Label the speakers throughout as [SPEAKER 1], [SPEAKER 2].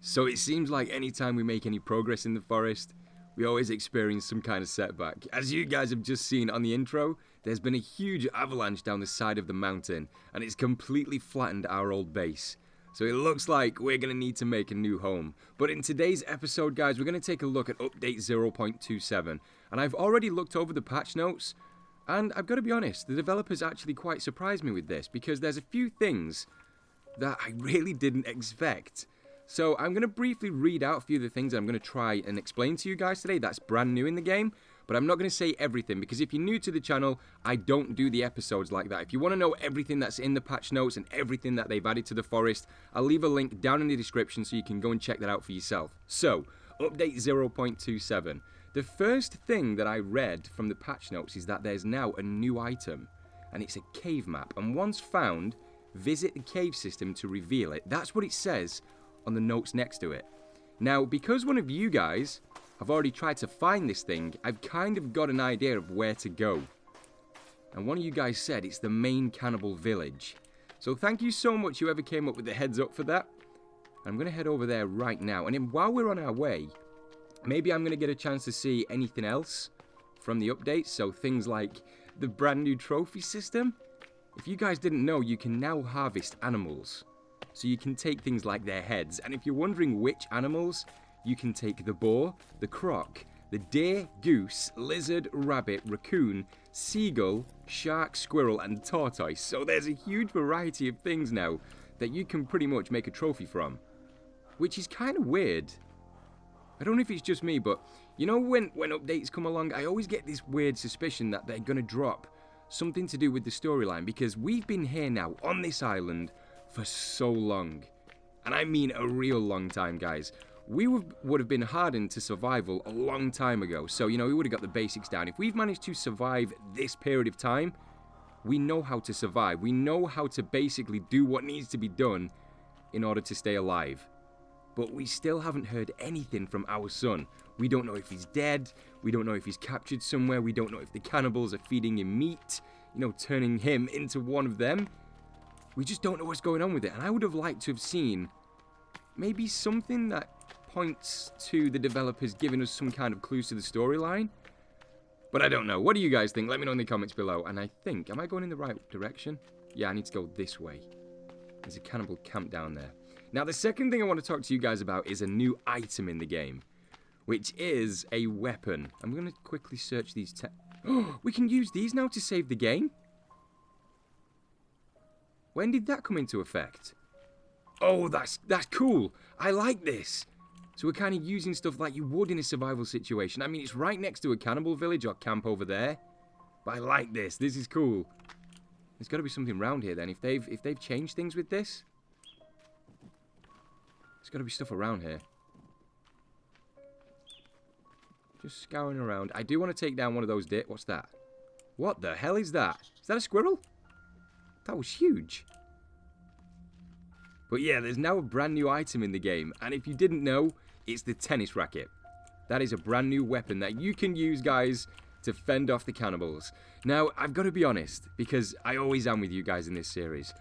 [SPEAKER 1] So it seems like anytime we make any progress in the forest, we always experience some kind of setback. As you guys have just seen on the intro, there's been a huge avalanche down the side of the mountain, and it's completely flattened our old base. So it looks like we're going to need to make a new home. But in today's episode, guys, we're going to take a look at update 0.27. And I've already looked over the patch notes, and I've got to be honest, the developers actually quite surprised me with this, because there's a few things that I really didn't expect. So I'm going to briefly read out a few of the things I'm going to try and explain to you guys today that's brand new in the game. But I'm not going to say everything, because if you're new to the channel, I don't do the episodes like that. If you want to know everything that's in the patch notes and everything that they've added to the forest, I'll leave a link down in the description so you can go and check that out for yourself. So, update 0.27. The first thing that I read from the patch notes is that there's now a new item, and it's a cave map. And once found, visit the cave system to reveal it. That's what it says on the notes next to it. Now, because one of you guys have already tried to find this thing, I've kind of got an idea of where to go. And one of you guys said it's the main cannibal village. So thank you so much whoever came up with the heads up for that. I'm going to head over there right now. And then while we're on our way, maybe I'm going to get a chance to see anything else from the updates. So things like the brand new trophy system. If you guys didn't know, you can now harvest animals. So you can take things like their heads. And if you're wondering which animals, you can take the boar, the croc, the deer, goose, lizard, rabbit, raccoon, seagull, shark, squirrel, and tortoise. So there's a huge variety of things now that you can pretty much make a trophy from. Which is kind of weird. I don't know if it's just me, but you know when updates come along, I always get this weird suspicion that they're going to drop something to do with the storyline. Because we've been here now on this island for so long. And I mean a real long time, guys. We would have been hardened to survival a long time ago. So, you know, we would have got the basics down. If we've managed to survive this period of time, we know how to survive. We know how to basically do what needs to be done in order to stay alive. But we still haven't heard anything from our son. We don't know if he's dead. We don't know if he's captured somewhere. We don't know if the cannibals are feeding him meat, you know, turning him into one of them. We just don't know what's going on with it. And I would have liked to have seen maybe something that points to the developers giving us some kind of clues to the storyline. But I don't know. What do you guys think? Let me know in the comments below. And I think, am I going in the right direction? Yeah, I need to go this way. There's a cannibal camp down there. Now, the second thing I want to talk to you guys about is a new item in the game, which is a weapon. I'm going to quickly search these. Oh, we can use these now to save the game? When did that come into effect? Oh, that's cool. I like this. So we're kind of using stuff like you would in a survival situation. I mean, it's right next to a cannibal village or camp over there. But I like this. This is cool. There's got to be something around here then. If they've changed things with this, there's got to be stuff around here. Just scouring around. I do want to take down one of those deer. What's that? What the hell is that? Is that a squirrel? That was huge. But yeah, there's now a brand new item in the game. And if you didn't know, it's the tennis racket. That is a brand new weapon that you can use, guys, to fend off the cannibals. Now, I've got to be honest, because I always am with you guys in this series.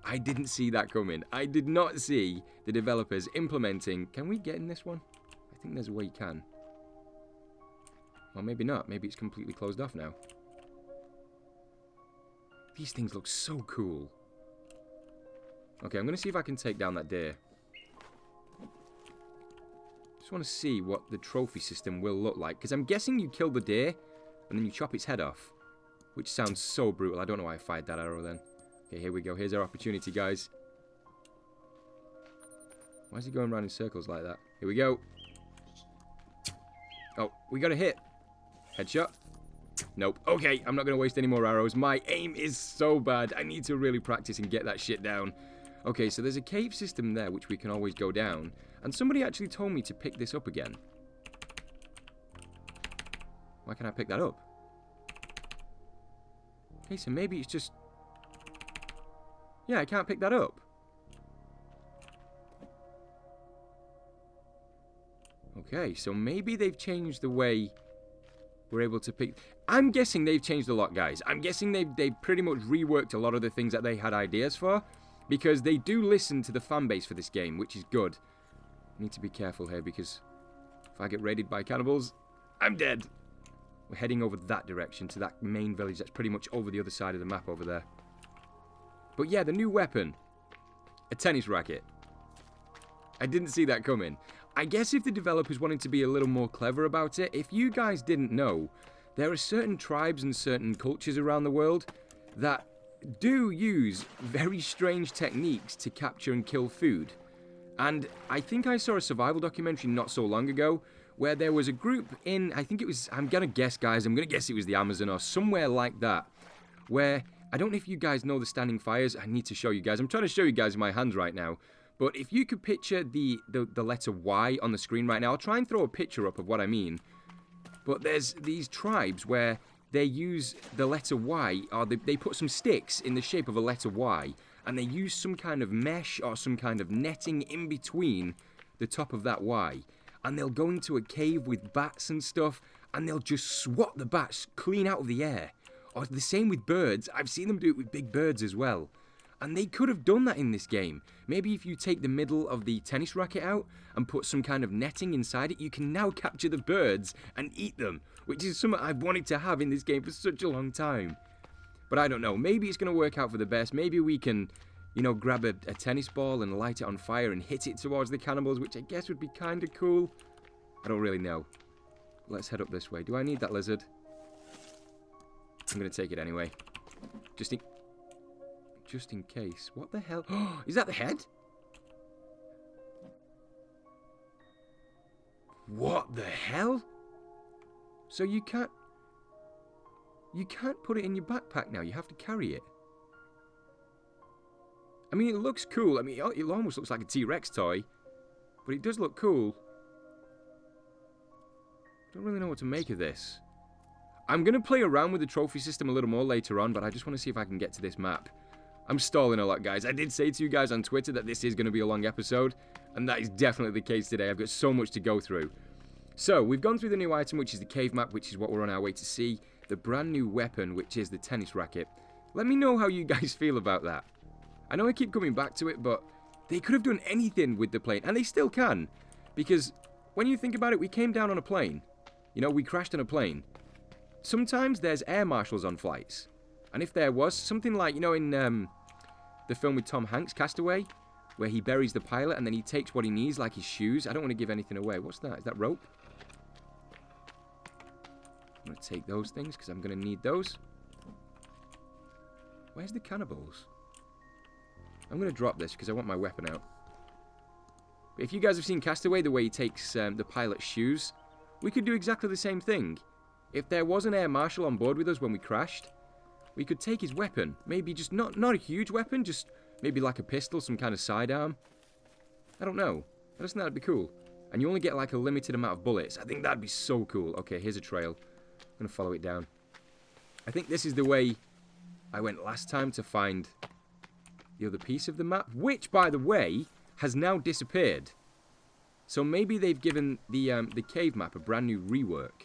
[SPEAKER 1] I didn't see that coming. I did not see the developers implementing... Can we get in this one? I think there's a way you can. Or maybe not. Maybe it's completely closed off now. These things look so cool. Okay, I'm going to see if I can take down that deer. Just want to see what the trophy system will look like. Because I'm guessing you kill the deer and then you chop its head off. Which sounds so brutal. I don't know why I fired that arrow then. Okay, here we go. Here's our opportunity, guys. Why is he going around in circles like that? Here we go. Oh, we got a hit. Headshot. Nope. Okay, I'm not going to waste any more arrows. My aim is so bad. I need to really practice and get that shit down. Okay, so there's a cave system there which we can always go down. And somebody actually told me to pick this up again. Why can't I pick that up? Okay, so maybe it's just... Yeah, I can't pick that up. Okay, so maybe they've changed the way we're able to pick... I'm guessing they've changed a lot, guys. I'm guessing they've pretty much reworked a lot of the things that they had ideas for. Because they do listen to the fan base for this game, which is good. Need to be careful here because if I get raided by cannibals, I'm dead. We're heading over that direction to that main village that's pretty much over the other side of the map over there. But yeah, the new weapon. A tennis racket. I didn't see that coming. I guess if the developers wanted to be a little more clever about it, if you guys didn't know, there are certain tribes and certain cultures around the world that do use very strange techniques to capture and kill food. And I think I saw a survival documentary not so long ago where there was a group in, I think it was, I'm going to guess guys, I'm going to guess it was the Amazon or somewhere like that, where, I don't know if you guys know the standing fires, I need to show you guys, I'm trying to show you guys in my hands right now, but if you could picture the letter Y on the screen right now, I'll try and throw a picture up of what I mean, but there's these tribes where they use the letter Y, or they put some sticks in the shape of a letter Y, and they use some kind of mesh or some kind of netting in between the top of that Y. And they'll go into a cave with bats and stuff, and they'll just swat the bats clean out of the air. Or the same with birds. I've seen them do it with big birds as well. And they could have done that in this game. Maybe if you take the middle of the tennis racket out and put some kind of netting inside it, you can now capture the birds and eat them, which is something I've wanted to have in this game for such a long time. But I don't know, maybe it's going to work out for the best. Maybe we can, you know, grab a tennis ball and light it on fire and hit it towards the cannibals, which I guess would be kind of cool. I don't really know. Let's head up this way. Do I need that lizard? I'm going to take it anyway. Just in case. What the hell? Is that the head? What the hell? So you can't put it in your backpack now. You have to carry it. I mean, it looks cool. I mean, it almost looks like a T-Rex toy, but it does look cool. I don't really know what to make of this. I'm going to play around with the trophy system a little more later on, but I just want to see if I can get to this map. I'm stalling a lot, guys. I did say to you guys on Twitter that this is going to be a long episode, and that is definitely the case today. I've got so much to go through. So, we've gone through the new item, which is the cave map, which is what we're on our way to see. The brand new weapon, which is the tennis racket. Let me know how you guys feel about that. I know I keep coming back to it, but they could have done anything with the plane, and they still can. Because when you think about it, we came down on a plane. You know, we crashed on a plane. Sometimes there's air marshals on flights. And if there was, something like, you know, in the film with Tom Hanks, Castaway, where he buries the pilot and then he takes what he needs, like his shoes. I don't want to give anything away. What's that? Is that rope? I'm going to take those things because I'm going to need those. Where's the cannibals? I'm going to drop this because I want my weapon out. But if you guys have seen Castaway, the way he takes the pilot's shoes, we could do exactly the same thing. If there was an air marshal on board with us when we crashed, we could take his weapon. Maybe just not a huge weapon, just maybe like a pistol, some kind of sidearm. I don't know. I just think that'd be cool. And you only get like a limited amount of bullets. I think that'd be so cool. Okay, here's a trail. I'm going to follow it down. I think this is the way I went last time to find the other piece of the map, which, by the way, has now disappeared. So maybe they've given the cave map a brand new rework.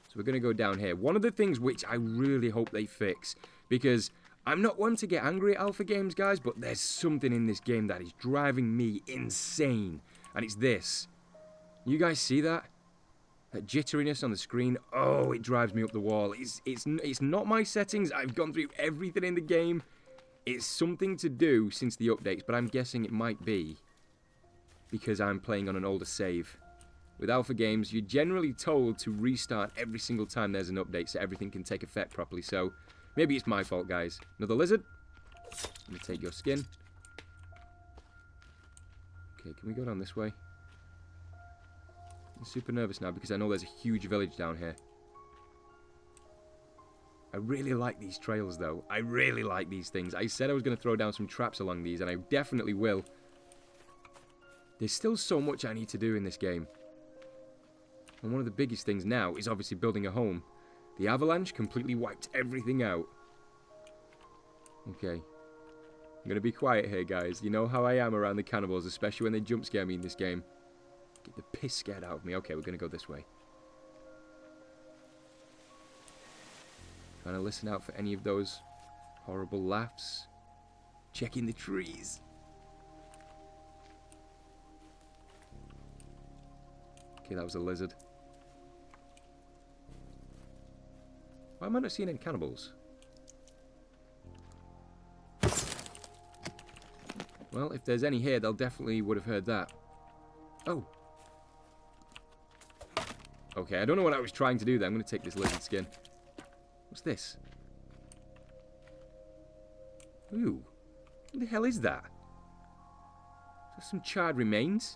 [SPEAKER 1] So we're going to go down here. One of the things which I really hope they fix, because I'm not one to get angry at alpha games, guys, but there's something in this game that is driving me insane. And it's this. You guys see that? That jitteriness on the screen? Oh, it drives me up the wall. It's not my settings. I've gone through everything in the game. It's something to do since the updates, but I'm guessing it might be because I'm playing on an older save. With alpha games, you're generally told to restart every single time there's an update so everything can take effect properly. So maybe it's my fault, guys. Another lizard. I'm going to take your skin. Okay, can we go down this way? I'm super nervous now because I know there's a huge village down here. I really like these trails, though. I really like these things. I said I was going to throw down some traps along these, and I definitely will. There's still so much I need to do in this game. And one of the biggest things now is obviously building a home. The avalanche completely wiped everything out. Okay. I'm going to be quiet here, guys. You know how I am around the cannibals, especially when they jump scare me in this game. Get the piss scared out of me. Okay, we're going to go this way. Trying to listen out for any of those horrible laughs. Checking the trees. Okay, that was a lizard. Why am I not seeing any cannibals? Well, if there's any here, they'll definitely would have heard that. Oh. Okay, I don't know what I was trying to do there. I'm going to take this lizard skin. What's this? Ooh. What the hell is that? Is that some charred remains?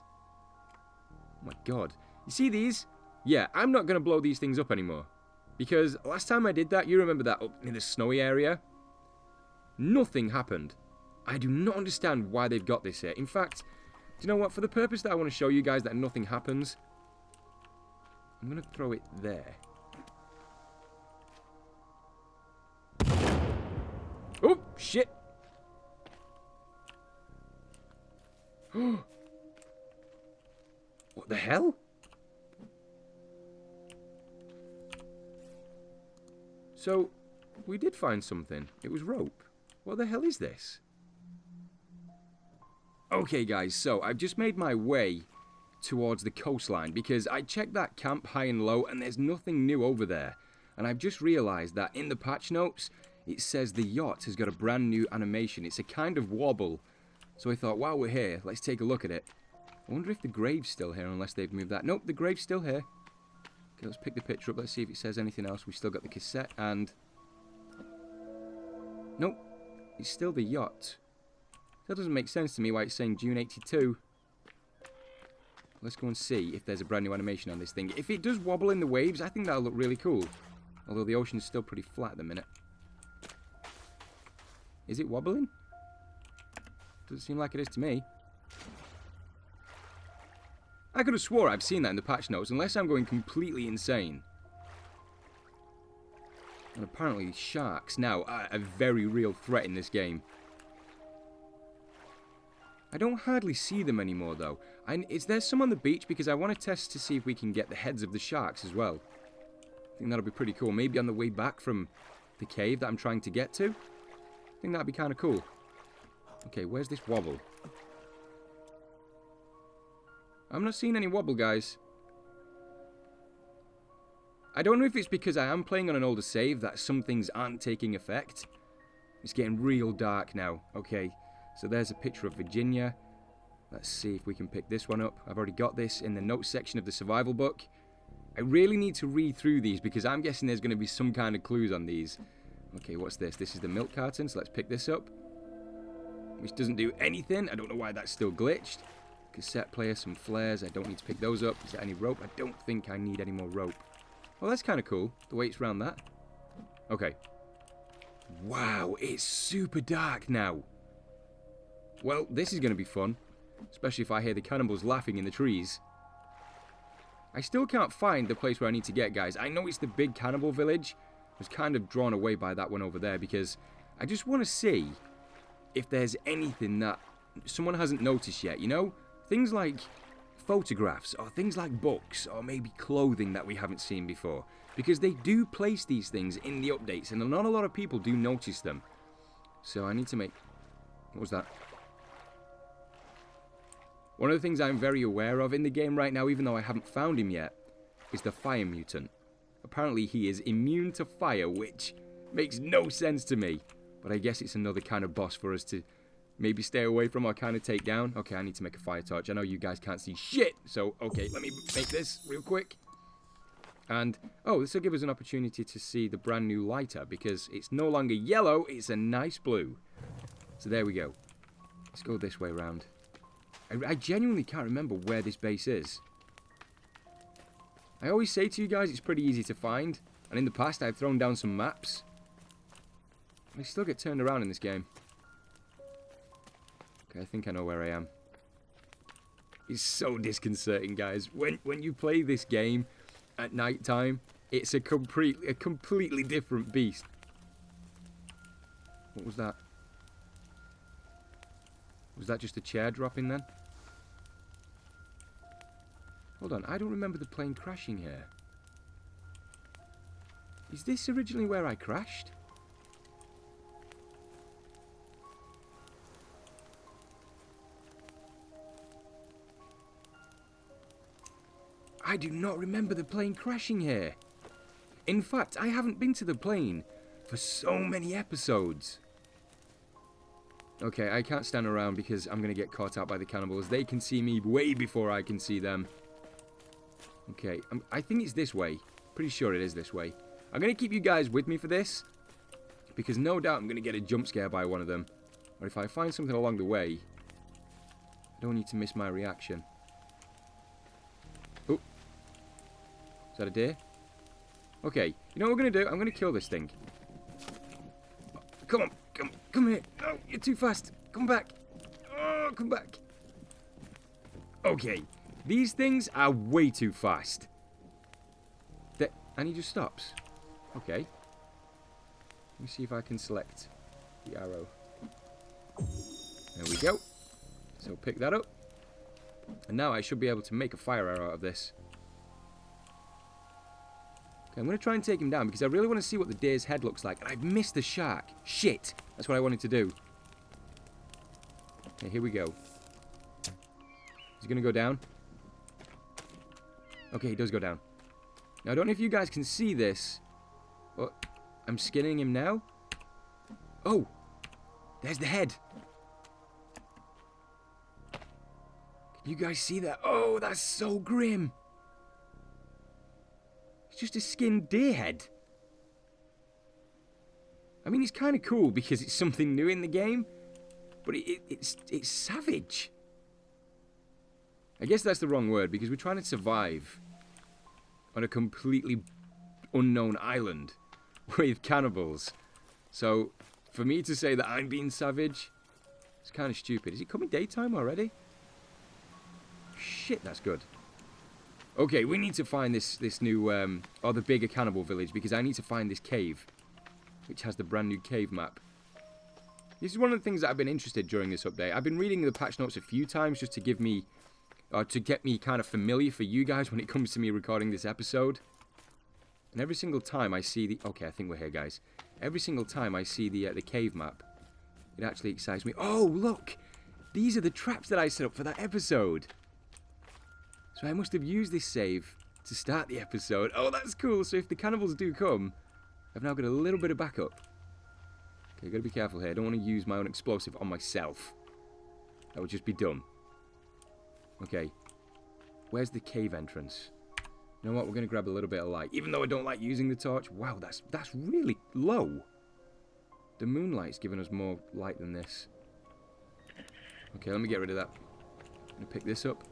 [SPEAKER 1] Oh my god. You see these? Yeah, I'm not going to blow these things up anymore. Because last time I did that, you remember that up in the snowy area? Nothing happened. I do not understand why they've got this here. In fact, do you know what? For the purpose that I want to show you guys that nothing happens, I'm going to throw it there. Oh, shit. What the hell? So, we did find something. It was rope. What the hell is this? Okay, guys, so I've just made my way towards the coastline because I checked that camp high and low and there's nothing new over there. And I've just realized that in the patch notes, it says the yacht has got a brand new animation. It's a kind of wobble. So I thought, while we're here, let's take a look at it. I wonder if the grave's still here unless they've moved that. Nope, the grave's still here. Okay, let's pick the picture up. Let's see if it says anything else. We've still got the cassette and... Nope, it's still the yacht. That doesn't make sense to me why it's saying June 82. Let's go and see if there's a brand new animation on this thing. If it does wobble in the waves, I think that'll look really cool. Although the ocean's still pretty flat at the minute. Is it wobbling? Doesn't seem like it is to me. I could have swore I've seen that in the patch notes, unless I'm going completely insane. And apparently sharks now are a very real threat in this game. I don't hardly see them anymore though. Is there some on the beach? Because I want to test to see if we can get the heads of the sharks as well. I think that'll be pretty cool. Maybe on the way back from the cave that I'm trying to get to. I think that'd be kind of cool. Okay, where's this wobble? I'm not seeing any wobble, guys. I don't know if it's because I am playing on an older save that some things aren't taking effect. It's getting real dark now. Okay, so there's a picture of Virginia. Let's see if we can pick this one up. I've already got this in the notes section of the survival book. I really need to read through these because I'm guessing there's going to be some kind of clues on these. Okay, what's this? This is the milk carton, so let's pick this up. Which doesn't do anything. I don't know why that's still glitched. Cassette player, some flares. I don't need to pick those up. Is there any rope? I don't think I need any more rope. Well, that's kind of cool. The way it's around that. Okay. Wow, it's super dark now. Well, this is going to be fun. Especially if I hear the cannibals laughing in the trees. I still can't find the place where I need to get, guys. I know it's the big cannibal village. I was kind of drawn away by that one over there because I just want to see if there's anything that someone hasn't noticed yet, you know? Things like photographs or things like books or maybe clothing that we haven't seen before. Because they do place these things in the updates and not a lot of people do notice them. So I need to make... What was that? One of the things I'm very aware of in the game right now, even though I haven't found him yet, is the fire mutant. Apparently he is immune to fire, which makes no sense to me. But I guess it's another kind of boss for us to maybe stay away from or kind of take down. Okay, I need to make a fire torch. I know you guys can't see shit. So, okay, let me make this real quick. And, oh, this will give us an opportunity to see the brand new lighter because it's no longer yellow, it's a nice blue. So there we go. Let's go this way around. I genuinely can't remember where this base is. I always say to you guys it's pretty easy to find. And in the past I've thrown down some maps. I still get turned around in this game. Okay, I think I know where I am. It's so disconcerting, guys. When you play this game at night time, it's a completely different beast. What was that? Was that just a chair dropping then? Hold on, I don't remember the plane crashing here. Is this originally where I crashed? I do not remember the plane crashing here. In fact, I haven't been to the plane for so many episodes. Okay, I can't stand around because I'm going to get caught out by the cannibals. They can see me way before I can see them. Okay, I think it's this way. Pretty sure it is this way. I'm going to keep you guys with me for this, because no doubt I'm going to get a jump scare by one of them. Or if I find something along the way, I don't need to miss my reaction. Oh. Is that a deer? Okay, you know what we're going to do? I'm going to kill this thing. Come on, come here. No, you're too fast. Come back. Oh, come back. Okay, these things are way too fast. And he just stops. Okay. Let me see if I can select the arrow. There we go. So pick that up. And now I should be able to make a fire arrow out of this. Okay, I'm going to try and take him down because I really want to see what the deer's head looks like. And I've missed the shark. Shit. That's what I wanted to do. Okay, here we go. Is he going to go down? Okay, he does go down. Now, I don't know if you guys can see this, but I'm skinning him now. Oh, there's the head. Can you guys see that? Oh, that's so grim. It's just a skinned deer head. I mean, it's kind of cool because it's something new in the game, but it's savage. I guess that's the wrong word because we're trying to survive on a completely unknown island with cannibals. So, for me to say that I'm being savage, it's kind of stupid. Is it coming daytime already? Shit, that's good. Okay, we need to find this new, or the bigger cannibal village, because I need to find this cave, which has the brand new cave map. This is one of the things that I've been interested during this update. I've been reading the patch notes a few times just to give me, or to get me kind of familiar for you guys when it comes to me recording this episode. And every single time I see the... Okay, I think we're here, guys. Every single time I see the cave map, it actually excites me. Oh, look! These are the traps that I set up for that episode. So I must have used this save to start the episode. Oh, that's cool. So if the cannibals do come, I've now got a little bit of backup. Okay, gotta be careful here. I don't want to use my own explosive on myself. That would just be dumb. Okay, where's the cave entrance? You know what, we're going to grab a little bit of light. Even though I don't like using the torch. Wow, that's really low. The moonlight's giving us more light than this. Okay, let me get rid of that. I'm going to pick this up.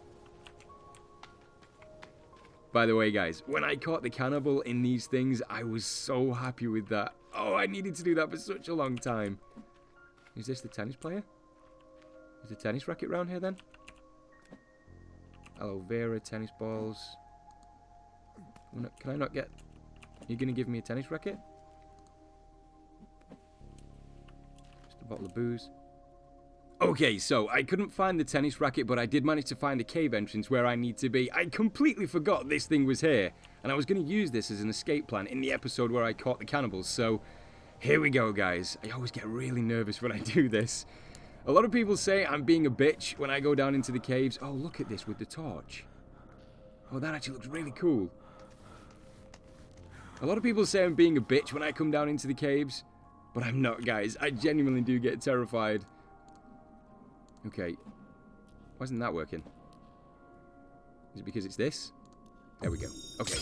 [SPEAKER 1] By the way, guys, when I caught the cannibal in these things, I was so happy with that. Oh, I needed to do that for such a long time. Is this the tennis player? Is the tennis racket round here then? Aloe vera, tennis balls. Can I not get... Are you going to give me a tennis racket? Just a bottle of booze. Okay, so I couldn't find the tennis racket, but I did manage to find the cave entrance where I need to be. I completely forgot this thing was here, and I was going to use this as an escape plan in the episode where I caught the cannibals, so here we go, guys. I always get really nervous when I do this. A lot of people say I'm being a bitch when I go down into the caves. Oh, look at this with the torch. Oh, that actually looks really cool. A lot of people say I'm being a bitch when I come down into the caves, but I'm not, guys. I genuinely do get terrified. Okay. Why isn't that working? Is it because it's this? There we go. Okay.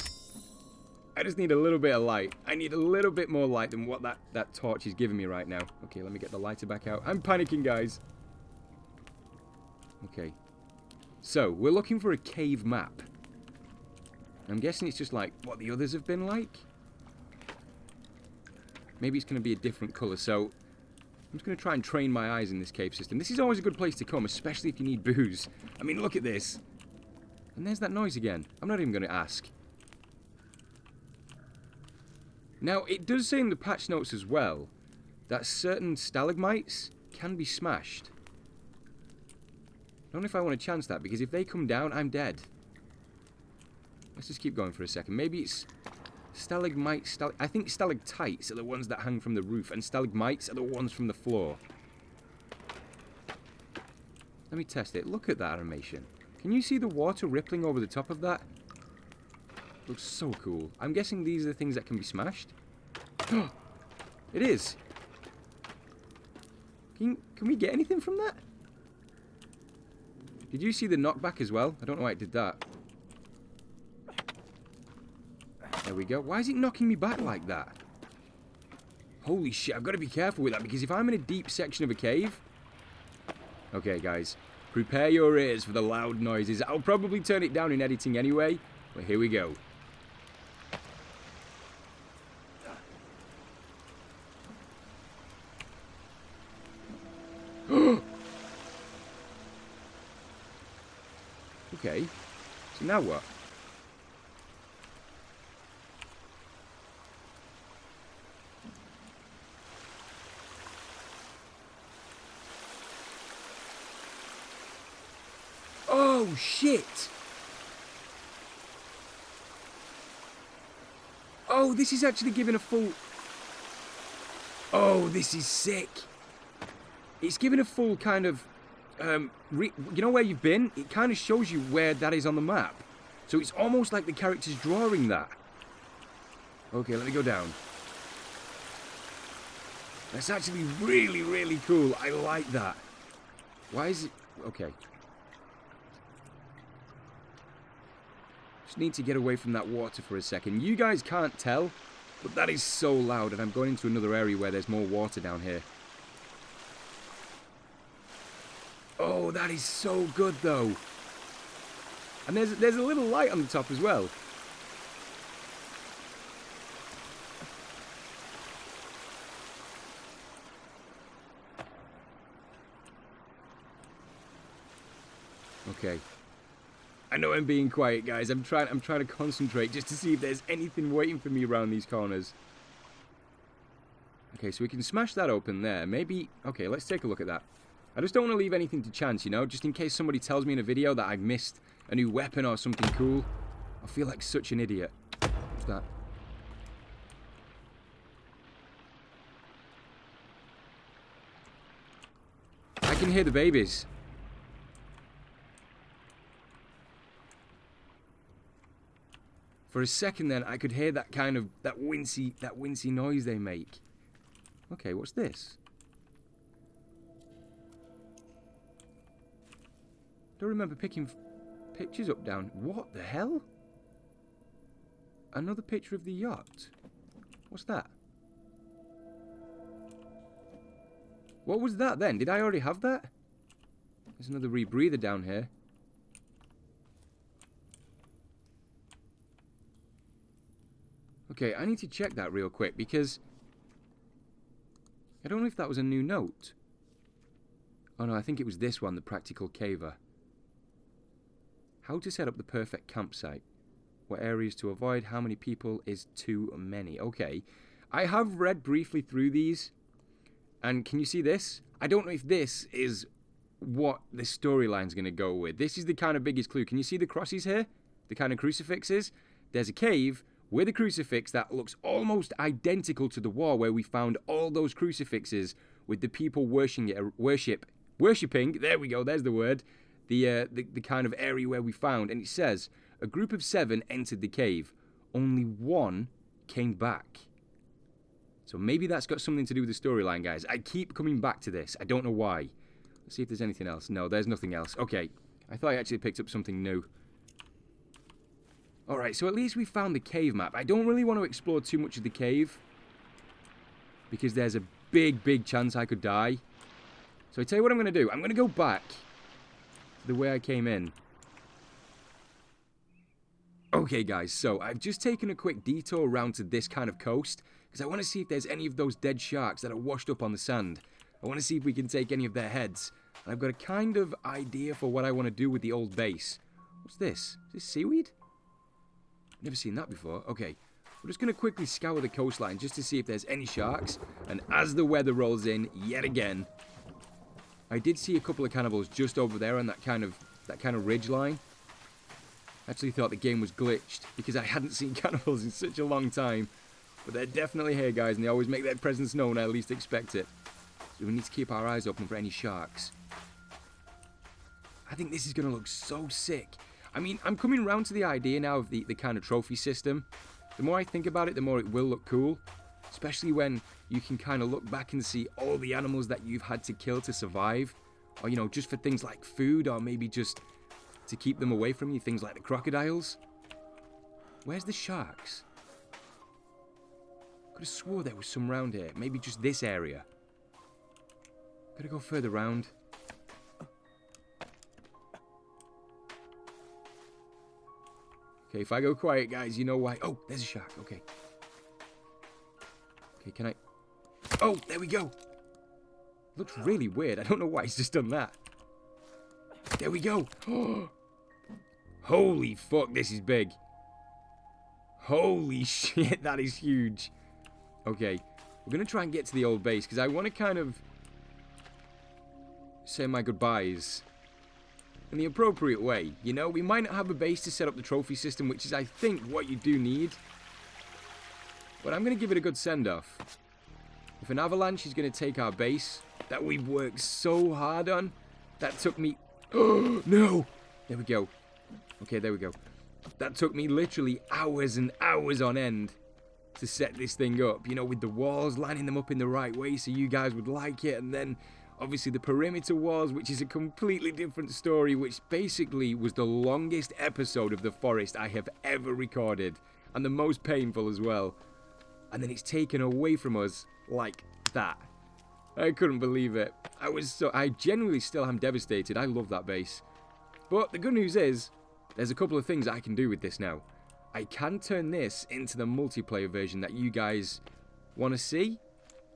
[SPEAKER 1] I just need a little bit of light. I need a little bit more light than what that torch is giving me right now. Okay, let me get the lighter back out. I'm panicking, guys. Okay. So, we're looking for a cave map. I'm guessing it's just like what the others have been like. Maybe it's going to be a different colour, so I'm just going to try and train my eyes in this cave system. This is always a good place to come, especially if you need booze. I mean, look at this. And there's that noise again. I'm not even going to ask. Now, it does say in the patch notes as well that certain stalagmites can be smashed. I don't know if I want to chance that, because if they come down, I'm dead. Let's just keep going for a second. Maybe it's stalagmites. I think stalactites are the ones that hang from the roof, and stalagmites are the ones from the floor. Let me test it. Look at that animation. Can you see the water rippling over the top of that? Looks so cool. I'm guessing these are the things that can be smashed. It is. Can we get anything from that? Did you see the knockback as well? I don't know why it did that. There we go. Why is it knocking me back like that? Holy shit, I've got to be careful with that, because if I'm in a deep section of a cave... Okay, guys. Prepare your ears for the loud noises. I'll probably turn it down in editing anyway, but here we go. Okay, so now what? Oh, shit! Oh, this is actually giving a full... Oh, this is sick! It's giving a full kind of... you know where you've been? It kind of shows you where that is on the map. So it's almost like the character's drawing that. Okay, let me go down. That's actually really, really cool. I like that. Why is it... Okay. Just need to get away from that water for a second. You guys can't tell, but that is so loud, and I'm going into another area where there's more water down here. Oh, that is so good, though. And there's a little light on the top as well. Okay. I know I'm being quiet, guys. I'm trying to concentrate just to see if there's anything waiting for me around these corners. Okay, so we can smash that open there. Maybe... Okay, let's take a look at that. I just don't want to leave anything to chance, you know? Just in case somebody tells me in a video that I've missed a new weapon or something cool. I feel like such an idiot. What's that? I can hear the babies. For a second then, I could hear that kind of... That wincy noise they make. Okay, what's this? Don't remember picking pictures up down. What the hell? Another picture of the yacht. What's that? What was that then? Did I already have that? There's another rebreather down here. Okay, I need to check that real quick because I don't know if that was a new note. Oh no, I think it was this one, the practical caver. How to set up the perfect campsite. What areas to avoid, how many people is too many. Okay, I have read briefly through these, and can you see this? I don't know if this is what the storyline's going to go with. This is the kind of biggest clue. Can you see the crosses here? The kind of crucifixes? There's a cave with a crucifix that looks almost identical to the wall where we found all those crucifixes with the people worshipping, there we go, there's the word, the kind of area where we found, and it says, a group of 7 entered the cave, only 1 came back. So maybe that's got something to do with the storyline, guys. I keep coming back to this, I don't know why. Let's see if there's anything else. No, there's nothing else. Okay, I thought I actually picked up something new. Alright, so at least we found the cave map. I don't really want to explore too much of the cave, because there's a big chance I could die. So I tell you what I'm going to do. I'm going to go back to the way I came in. Okay, guys, so I've just taken a quick detour around to this kind of coast, because I want to see if there's any of those dead sharks that are washed up on the sand. I want to see if we can take any of their heads. And I've got a kind of idea for what I want to do with the old base. What's this? Is this seaweed? Never seen that before. Okay, we're just going to quickly scour the coastline just to see if there's any sharks. And as the weather rolls in, yet again, I did see a couple of cannibals just over there on that kind of ridge line. I actually thought the game was glitched because I hadn't seen cannibals in such a long time. But they're definitely here, guys, and they always make their presence known when I least expect it. So we need to keep our eyes open for any sharks. I think this is going to look so sick. I mean, I'm coming around to the idea now of the kind of trophy system. The more I think about it, the more it will look cool. Especially when you can kind of look back and see all the animals that you've had to kill to survive. Or, you know, just for things like food, or maybe just to keep them away from you, things like the crocodiles. Where's the sharks? Could have swore there was some around here. Maybe just this area. Gotta go further round. Okay, if I go quiet, guys, you know why. Oh, there's a shark. Okay. Okay, can I... Oh, there we go. Looks really weird. I don't know why he's just done that. There we go. Oh. Holy fuck, this is big. Holy shit, that is huge. Okay, we're going to try and get to the old base, because I want to kind of say my goodbyes in the appropriate way. You know, we might not have a base to set up the trophy system, which is, I think, what you do need. But I'm going to give it a good send-off. If an avalanche is going to take our base that we've worked so hard on, that took me... Oh, no! There we go. Okay, there we go. That took me literally hours and hours on end to set this thing up. You know, with the walls, lining them up in the right way so you guys would like it. And then, obviously, the perimeter walls, which is a completely different story, which basically was the longest episode of The Forest I have ever recorded. And the most painful as well. And then it's taken away from us like that. I couldn't believe it. I genuinely still am devastated. I love that base. But the good news is, there's a couple of things I can do with this now. I can turn this into the multiplayer version that you guys want to see.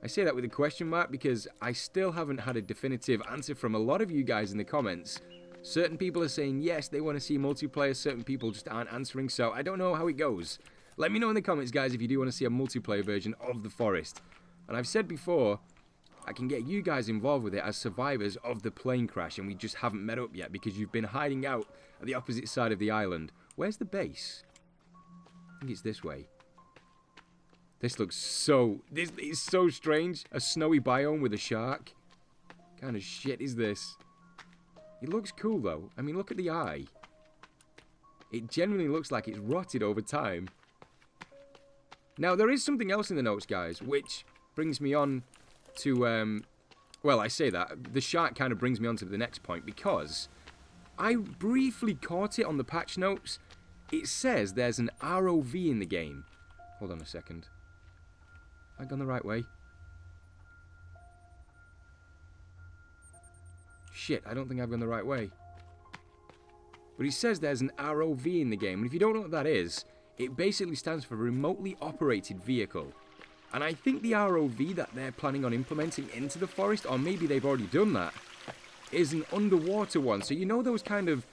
[SPEAKER 1] I say that with a question mark because I still haven't had a definitive answer from a lot of you guys in the comments. Certain people are saying yes, they want to see multiplayer. Certain people just aren't answering, so I don't know how it goes. Let me know in the comments, guys, if you do want to see a multiplayer version of The Forest. And I've said before, I can get you guys involved with it as survivors of the plane crash, and we just haven't met up yet because you've been hiding out at the opposite side of the island. Where's the base? I think it's this way. This looks so... This is so strange. A snowy biome with a shark. What kind of shit is this? It looks cool, though. I mean, look at the eye. It genuinely looks like it's rotted over time. Now, there is something else in the notes, guys, which brings me on to, well, I say that. The shark kind of brings me on to the next point, because I briefly caught it on the patch notes. It says there's an ROV in the game. Hold on a second. Have I gone the right way? Shit, I don't think I've gone the right way. But he says there's an ROV in the game, and if you don't know what that is, it basically stands for Remotely Operated Vehicle. And I think the ROV that they're planning on implementing into the forest, or maybe they've already done that, is an underwater one. So you know those kind of,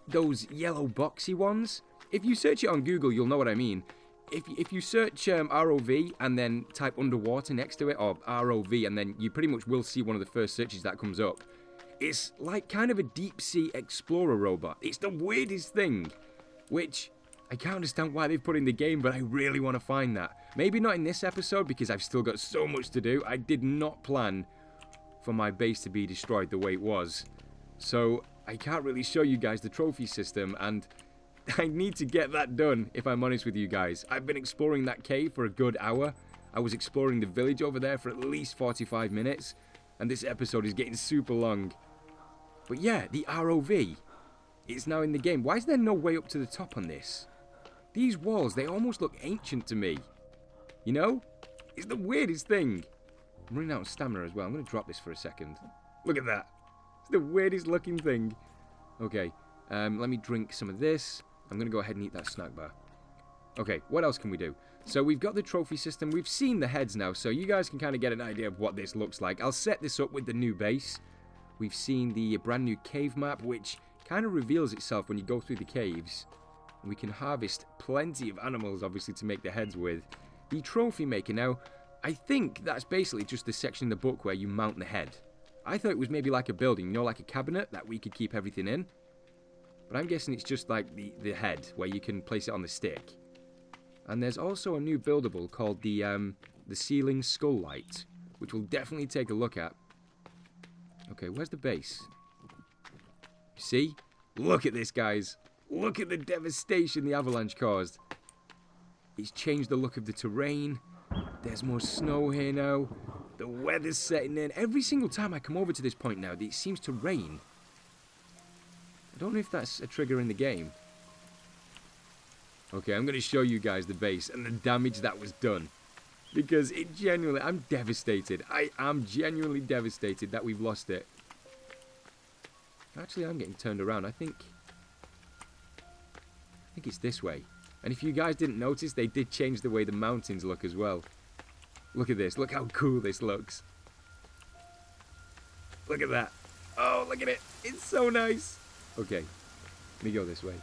[SPEAKER 1] those yellow boxy ones? If you search it on Google, you'll know what I mean. If you search ROV and then type underwater next to it, or ROV, and then you pretty much will see one of the first searches that comes up. It's like kind of a deep sea explorer robot. It's the weirdest thing, which I can't understand why they've put in the game, but I really want to find that. Maybe not in this episode because I've still got so much to do. I did not plan for my base to be destroyed the way it was. So I can't really show you guys the trophy system, and I need to get that done, if I'm honest with you guys. I've been exploring that cave for a good hour. I was exploring the village over there for at least 45 minutes, and this episode is getting super long. But yeah, the ROV, it's now in the game. Why is there no way up to the top on this? These walls, they almost look ancient to me. You know? It's the weirdest thing. I'm running out of stamina as well. I'm going to drop this for a second. Look at that. It's the weirdest looking thing. Okay, let me drink some of this. I'm going to go ahead and eat that snack bar. Okay, what else can we do? So we've got the trophy system. We've seen the heads now, so you guys can kind of get an idea of what this looks like. I'll set this up with the new base. We've seen the brand new cave map, which kind of reveals itself when you go through the caves. We can harvest plenty of animals, obviously, to make the heads with. The trophy maker now, I think that's basically just the section in the book where you mount the head. I thought it was maybe like a building, you know, like a cabinet that we could keep everything in. But I'm guessing it's just like the head, where you can place it on the stick. And there's also a new buildable called the ceiling skull light, which we'll definitely take a look at. Okay, where's the base? See? Look at this, guys. Look at the devastation the avalanche caused. It's changed the look of the terrain. There's more snow here now. The weather's setting in. Every single time I come over to this point now, it seems to rain. I don't know if that's a trigger in the game. Okay, I'm going to show you guys the base and the damage that was done. Because it genuinely, I'm devastated. I am genuinely devastated that we've lost it. Actually, I'm getting turned around. I think it's this way. And if you guys didn't notice, they did change the way the mountains look as well. Look at this. Look how cool this looks. Look at that. Oh, look at it. It's so nice. Okay, let me go this way.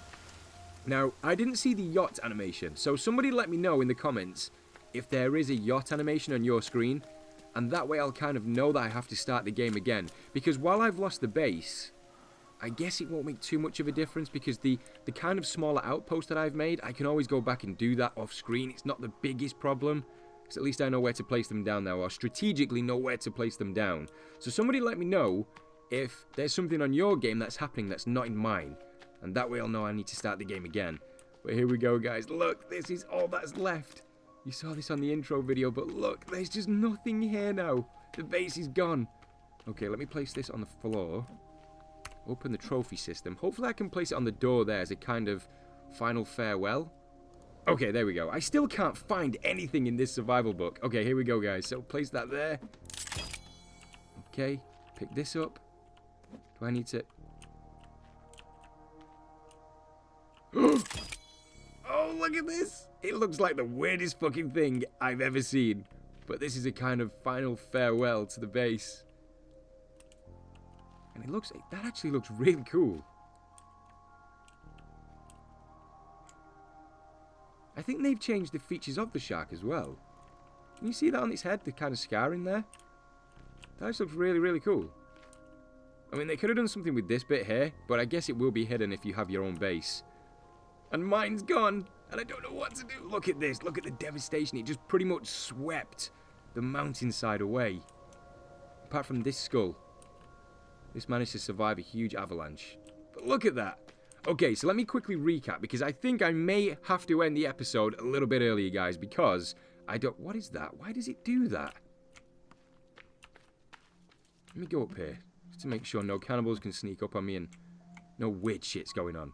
[SPEAKER 1] Now, I didn't see the yacht animation, so somebody let me know in the comments if there is a yacht animation on your screen, and that way I'll kind of know that I have to start the game again. Because while I've lost the base, I guess it won't make too much of a difference, because the kind of smaller outpost that I've made, I can always go back and do that off screen. It's not the biggest problem, because at least I know where to place them down now, or strategically know where to place them down. So somebody let me know if there's something on your game that's happening that's not in mine, and that way I'll know I need to start the game again. But here we go, guys. Look, this is all that's left. You saw this on the intro video, but look, there's just nothing here now. The base is gone. Okay, let me place this on the floor. Open the trophy system. Hopefully I can place it on the door there as a kind of final farewell. Okay, there we go. I still can't find anything in this survival book. Okay, here we go, guys. So place that there. Okay, pick this up. Do I need to... Oh, look at this! It looks like the weirdest fucking thing I've ever seen. But this is a kind of final farewell to the base. And it looks... that actually looks really cool. I think they've changed the features of the shark as well. Can you see that on its head? The kind of scar in there? That just looks really, really cool. I mean, they could have done something with this bit here, but I guess it will be hidden if you have your own base. And mine's gone, and I don't know what to do. Look at this. Look at the devastation. It just pretty much swept the mountainside away. Apart from this skull. This managed to survive a huge avalanche. But look at that. Okay, so let me quickly recap, because I think I may have to end the episode a little bit earlier, guys, because I don't... What is that? Why does it do that? Let me go up here, just to make sure no cannibals can sneak up on me and no weird shit's going on.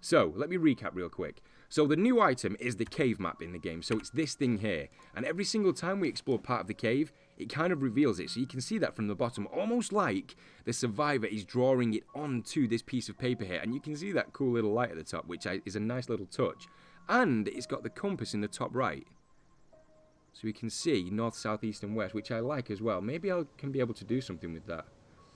[SPEAKER 1] So, let me recap real quick. So, the new item is the cave map in the game. So, it's this thing here. And every single time we explore part of the cave, it kind of reveals it. So, you can see that from the bottom. Almost like the survivor is drawing it onto this piece of paper here. And you can see that cool little light at the top, which is a nice little touch. And it's got the compass in the top right. So, we can see north, south, east, and west, which I like as well. Maybe I can be able to do something with that.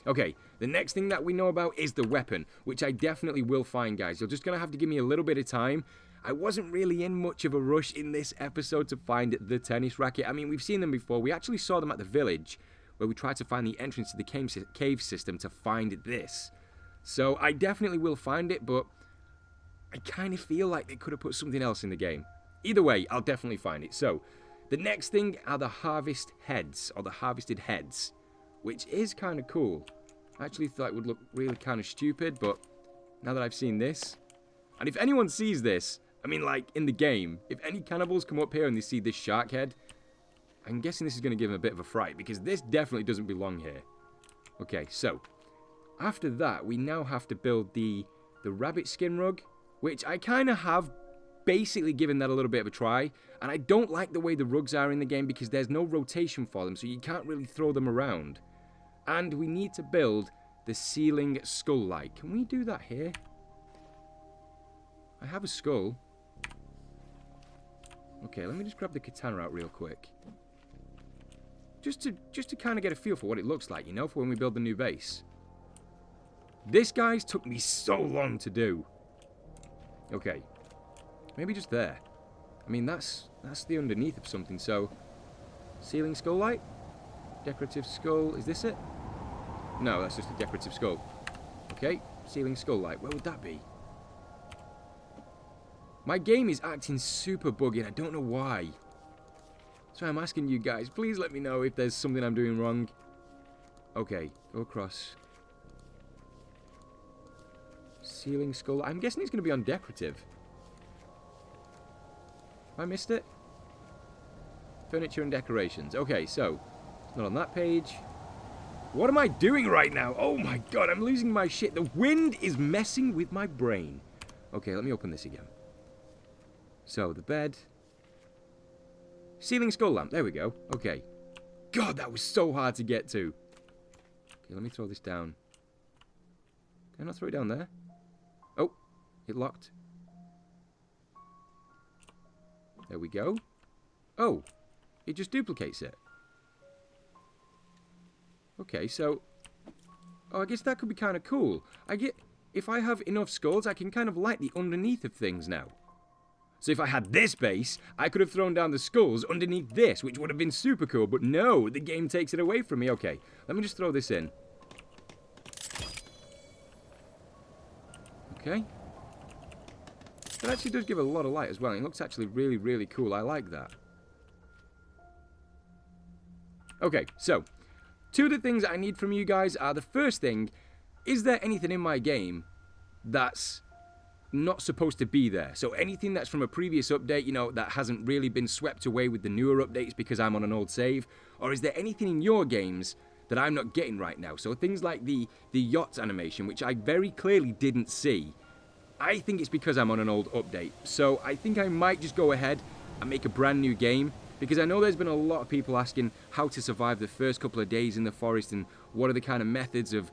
[SPEAKER 1] Okay, the next thing that we know about is the weapon, which I definitely will find, guys. You're just going to have to give me a little bit of time. I wasn't really in much of a rush in this episode to find the tennis racket. I mean, we've seen them before. We actually saw them at the village, where we tried to find the entrance to the cave system to find this. So I definitely will find it, but I kind of feel like they could have put something else in the game. Either way, I'll definitely find it. So, the next thing are the harvest heads, or the harvested heads, which is kind of cool. I actually thought it would look really kind of stupid, but now that I've seen this... And if anyone sees this, I mean, like, in the game, if any cannibals come up here and they see this shark head, I'm guessing this is going to give them a bit of a fright, because this definitely doesn't belong here. Okay, so, after that, we now have to build the rabbit skin rug, which I kind of have basically given that a little bit of a try, and I don't like the way the rugs are in the game, because there's no rotation for them, so you can't really throw them around. And we need to build the ceiling skull light. Can we do that here? I have a skull. Okay, let me just grab the katana out real quick. Just to kind of get a feel for what it looks like, you know, for when we build the new base. This, guys, took me so long to do. Okay. Maybe just there. I mean, that's the underneath of something, so... Ceiling skull light? Decorative skull. Is this it? No, that's just a decorative skull. Okay, ceiling skull light. Where would that be? My game is acting super buggy and I don't know why. So I'm asking you guys, please let me know if there's something I'm doing wrong. Okay, go across. Ceiling skull. I'm guessing it's going to be on decorative. Have I missed it? Furniture and decorations. Okay, so it's not on that page. What am I doing right now? Oh my god, I'm losing my shit. The wind is messing with my brain. Okay, let me open this again. So, the bed. Ceiling skull lamp. There we go. Okay. God, that was so hard to get to. Okay, let me throw this down. Can I not throw it down there? Oh, it locked. There we go. Oh, it just duplicates it. Okay, so... Oh, I guess that could be kind of cool. If I have enough skulls, I can kind of light the underneath of things now. So if I had this base, I could have thrown down the skulls underneath this, which would have been super cool. But no, the game takes it away from me. Okay, let me just throw this in. Okay. That actually does give a lot of light as well. It looks actually really, really cool. I like that. Okay, so... two of the things I need from you guys are, the first thing, is there anything in my game that's not supposed to be there? So anything that's from a previous update, you know, that hasn't really been swept away with the newer updates because I'm on an old save? Or is there anything in your games that I'm not getting right now? So things like the yacht animation, which I very clearly didn't see. I think it's because I'm on an old update. So I think I might just go ahead and make a brand new game. Because I know there's been a lot of people asking how to survive the first couple of days in the forest and what are the kind of methods of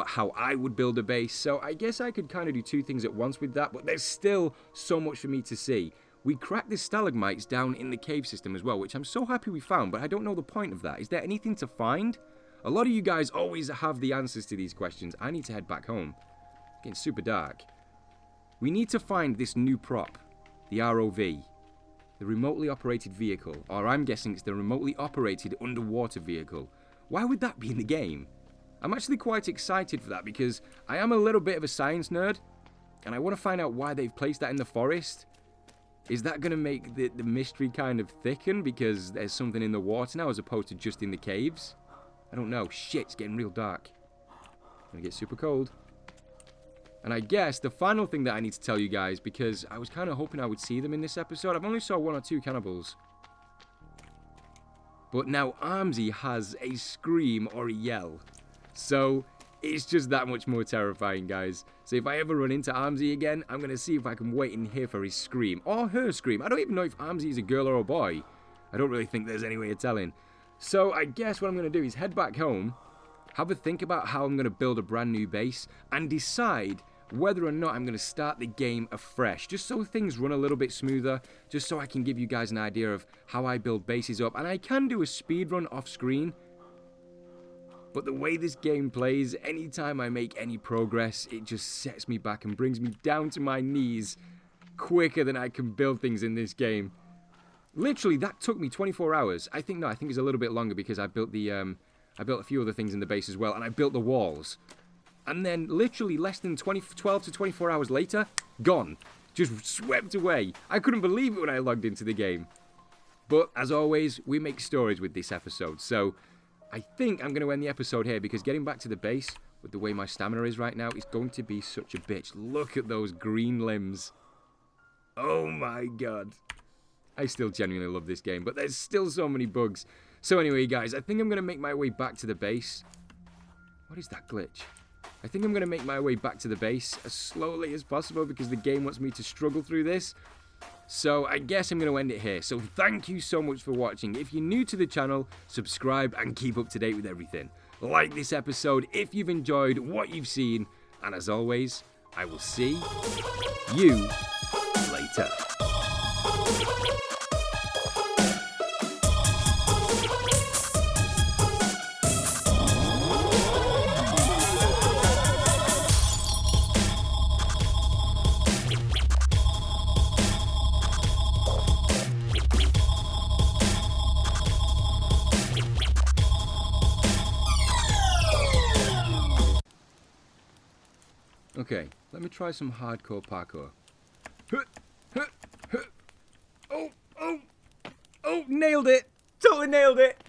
[SPEAKER 1] how I would build a base. So I guess I could kind of do two things at once with that, but there's still so much for me to see. We cracked the stalagmites down in the cave system as well, which I'm so happy we found, but I don't know the point of that. Is there anything to find? A lot of you guys always have the answers to these questions. I need to head back home. It's getting super dark. We need to find this new prop, the ROV. The remotely operated vehicle, or I'm guessing it's the remotely operated underwater vehicle. Why would that be in the game? I'm actually quite excited for that because I am a little bit of a science nerd and I want to find out why they've placed that in the forest. Is that going to make the mystery kind of thicken because there's something in the water now as opposed to just in the caves? I don't know. Shit, it's getting real dark. It's going to get super cold. And I guess the final thing that I need to tell you guys, because I was kind of hoping I would see them in this episode. I've only saw 1 or 2 cannibals. But now Armsy has a scream or a yell. So it's just that much more terrifying, guys. So if I ever run into Armsy again, I'm going to see if I can wait in here for his scream. Or her scream. I don't even know if Armsy is a girl or a boy. I don't really think there's any way of telling. So I guess what I'm going to do is head back home, have a think about how I'm going to build a brand new base, and decide whether or not I'm going to start the game afresh, just so things run a little bit smoother, just so I can give you guys an idea of how I build bases up. And I can do a speed run off screen, but the way this game plays, anytime I make any progress, it just sets me back and brings me down to my knees quicker than I can build things in this game. Literally, that took me 24 hours. I think it's a little bit longer because I built I built a few other things in the base as well, and I built the walls. And then literally less than 12 to 24 hours later, gone. Just swept away. I couldn't believe it when I logged into the game. But as always, we make stories with this episode. So I think I'm going to end the episode here because getting back to the base with the way my stamina is right now is going to be such a bitch. Look at those green limbs. Oh my god. I still genuinely love this game, but there's still so many bugs. So anyway, guys, I think I'm going to make my way back to the base. What is that glitch? I think I'm going to make my way back to the base as slowly as possible because the game wants me to struggle through this. So I guess I'm going to end it here. So thank you so much for watching. If you're new to the channel, subscribe and keep up to date with everything. Like this episode if you've enjoyed what you've seen. And as always, I will see you later. Okay, let me try some hardcore parkour. Oh, nailed it! Totally nailed it!